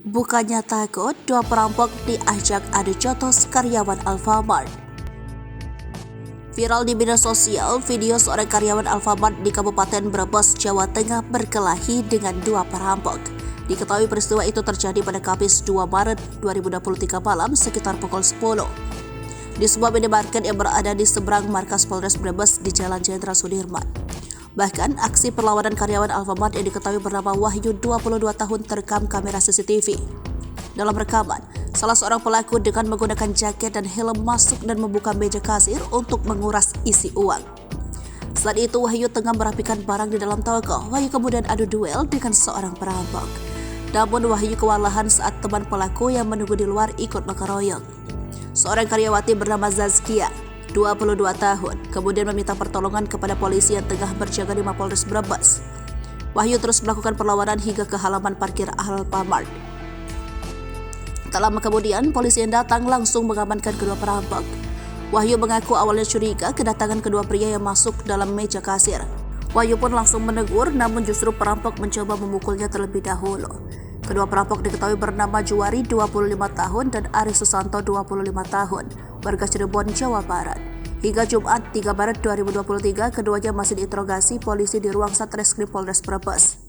Bukannya takut, dua perampok diajak adu jotos karyawan Alfamart. Viral di media sosial, video seorang karyawan Alfamart di Kabupaten Brebes, Jawa Tengah berkelahi dengan dua perampok. Diketahui peristiwa itu terjadi pada Kamis 2 Maret 2023 malam sekitar pukul 10. Di sebuah minimarket yang berada di seberang markas Polres Brebes di Jalan Jenderal Sudirman. Bahkan, aksi perlawanan karyawan Alfamart yang diketahui bernama Wahyu 22 tahun terekam kamera CCTV. Dalam rekaman, salah seorang pelaku dengan menggunakan jaket dan helm masuk dan membuka meja kasir untuk menguras isi uang. Saat itu, Wahyu tengah merapikan barang di dalam toko. Wahyu kemudian adu duel dengan seorang perampok. Namun Wahyu kewalahan saat teman pelaku yang menunggu di luar ikut mengeroyok. Seorang karyawati bernama Zazkia, 22 tahun, kemudian meminta pertolongan kepada polisi yang tengah berjaga di Mapolres Brebes. Wahyu terus melakukan perlawanan hingga ke halaman parkir Alfamart. Tak lama kemudian, polisi yang datang langsung mengamankan kedua perampok. Wahyu mengaku awalnya curiga kedatangan kedua pria yang masuk dalam meja kasir. Wahyu pun langsung menegur, namun justru perampok mencoba memukulnya terlebih dahulu. Kedua perampok diketahui bernama Juwari 25 tahun dan Ari Susanto 25 tahun, warga Cirebon, Jawa Barat. Hingga Jumat 3 Maret 2023, keduanya masih diinterogasi polisi di ruang Satreskrim Polres Brebes.